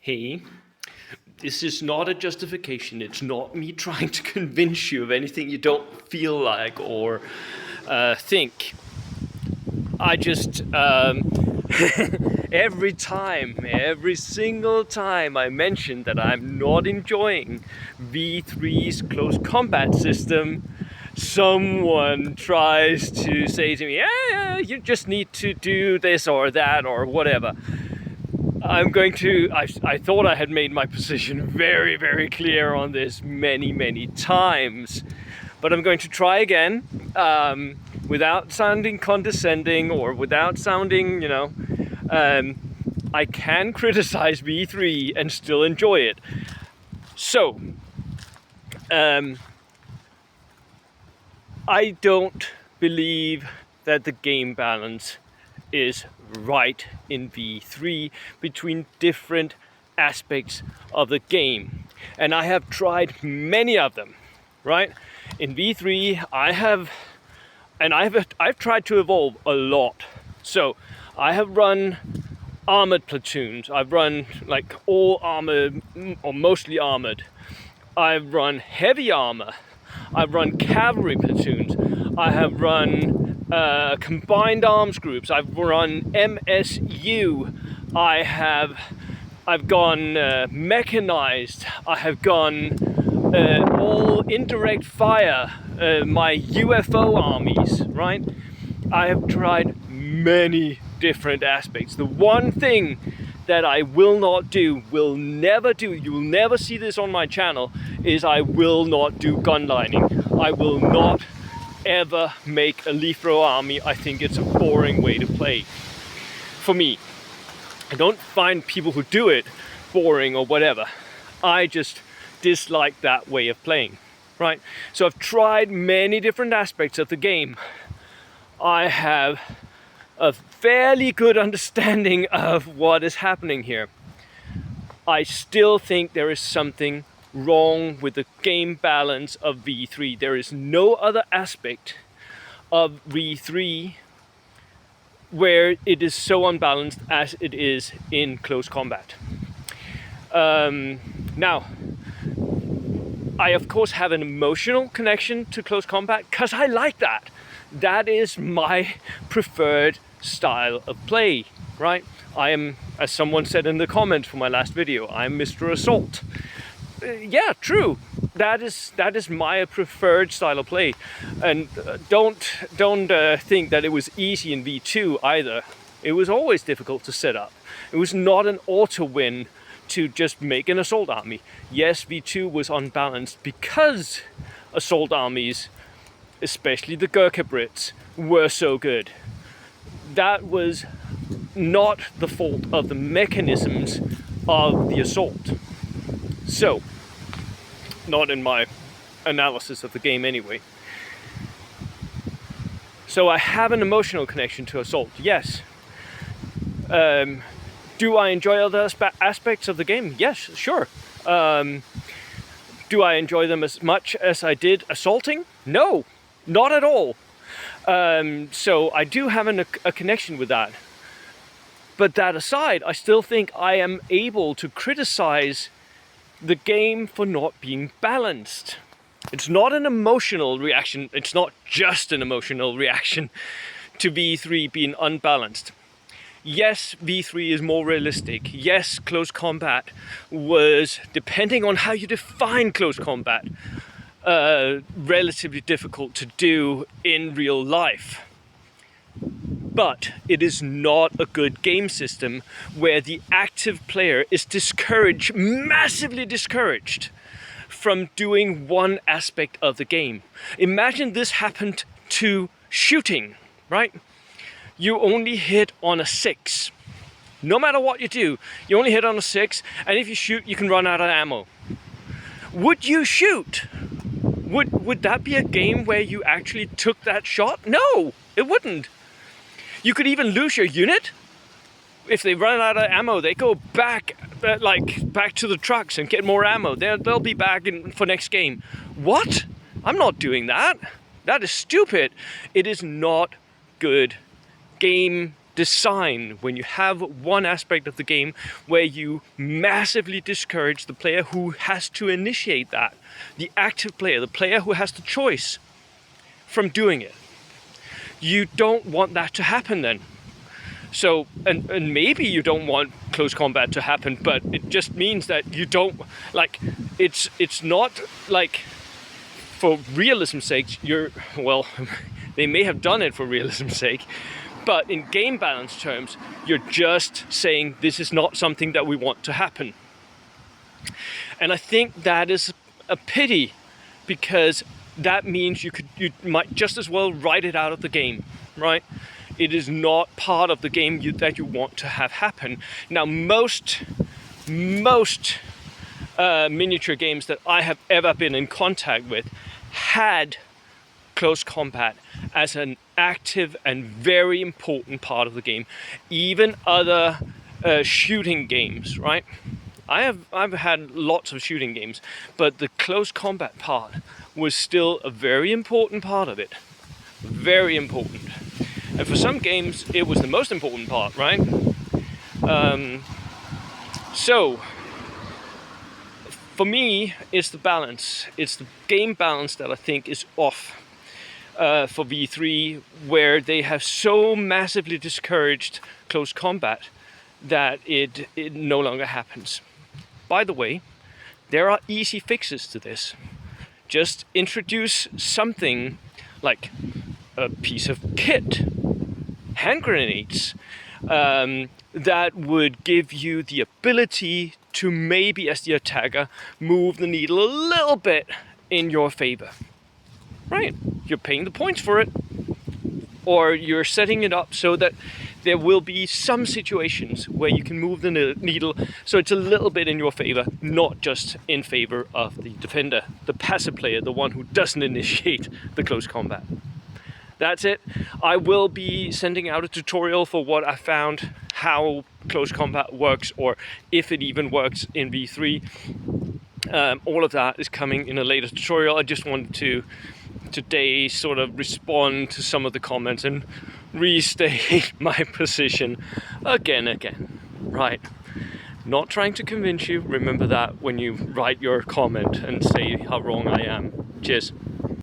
Hey, this is not a justification. It's not me trying to convince you of anything you don't feel like or think. I just, every single time I mention that I'm not enjoying V3's close combat system, someone tries to say to me, yeah, you just need to do this or that or whatever. I thought I had made my position very, very clear on this many times, but I'm going to try again without sounding condescending or without sounding, I can criticize V3 and still enjoy it. So, I don't believe that the game balance is right in V3 between different aspects of the game, and I have tried many of them. Right in V3 I've tried to evolve a lot. So I have run armored platoons, I've run like all armored or mostly armored, I've run heavy armor, I've run cavalry platoons, I have run combined arms groups, I've run MSU, I've gone mechanized, I have gone all indirect fire, my UFO armies, right? I have tried many different aspects. The one thing that I will not do, will never do, you will never see this on my channel, is I will not do gun lining. I will not ever make a leaf throw army. I think it's a boring way to play. For me, I don't find people who do it boring or whatever. I just dislike that way of playing, right? So I've tried many different aspects of the game. I have a fairly good understanding of what is happening here. I still think there is something wrong with the game balance of V3. There is no other aspect of V3 where it is so unbalanced as it is in close combat. Now, I of course have an emotional connection to close combat because I like that. That is my preferred style of play, right? I am, as someone said in the comments for my last video, I'm Mr. Assault. Yeah, true. That is my preferred style of play, and don't think that it was easy in V2 either. It was always difficult to set up. It was not an auto win to just make an assault army. Yes, V2 was unbalanced because assault armies, especially the Gurkha Brits, were so good. That was not the fault of the mechanisms of the assault. So, not in my analysis of the game anyway. So I have an emotional connection to assault, yes. Do I enjoy other aspects of the game? Yes, sure. Do I enjoy them as much as I did assaulting? No, not at all. So I do have a connection with that. But that aside, I still think I am able to criticize the game for not being balanced. It's not an emotional reaction. It's not just an emotional reaction to V3 being unbalanced. Yes, V3 is more realistic. Yes, close combat was, depending on how you define close combat, relatively difficult to do in real life. But it is not a good game system where the active player is discouraged, massively discouraged, from doing one aspect of the game. Imagine this happened to shooting, right? You only hit on a 6. No matter what you do, you only hit on a 6, and if you shoot, you can run out of ammo. Would you shoot? Would that be a game where you actually took that shot? No, it wouldn't. You could even lose your unit. If they run out of ammo, they go back, back to the trucks and get more ammo. They'll be back for next game. What? I'm not doing that. That is stupid. It is not good game design, when you have one aspect of the game where you massively discourage the player who has to initiate that, the active player, the player who has the choice, from doing it. You don't want that to happen then. So, and maybe you don't want close combat to happen, but it just means that you don't, like, it's not like, for realism's sake, well, they may have done it for realism's sake, but in game balance terms, you're just saying this is not something that we want to happen. And I think that is a pity, because that means you might just as well write it out of the game, right? It is not part of the game that you want to have happen. Now, most miniature games that I have ever been in contact with had close combat as an active and very important part of the game. Even other shooting games, right? I've had lots of shooting games, but the close combat part was still a very important part of it. Very important. And for some games, it was the most important part, right? So, for me, it's the balance. It's the game balance that I think is off for V3, where they have so massively discouraged close combat that it no longer happens. By the way, there are easy fixes to this. Just introduce something like a piece of kit, hand grenades, that would give you the ability to maybe, as the attacker, move the needle a little bit in your favor. Right, you're paying the points for it, or you're setting it up so that there will be some situations where you can move the needle so it's a little bit in your favor, not just in favor of the defender, the passive player, the one who doesn't initiate the close combat. That's it. I will be sending out a tutorial for what I found, how close combat works, or if it even works in V3. All of that is coming in a later tutorial. I just wanted to today sort of respond to some of the comments and restate my position again. Right. Not trying to convince you. Remember that when you write your comment and say how wrong I am. Cheers.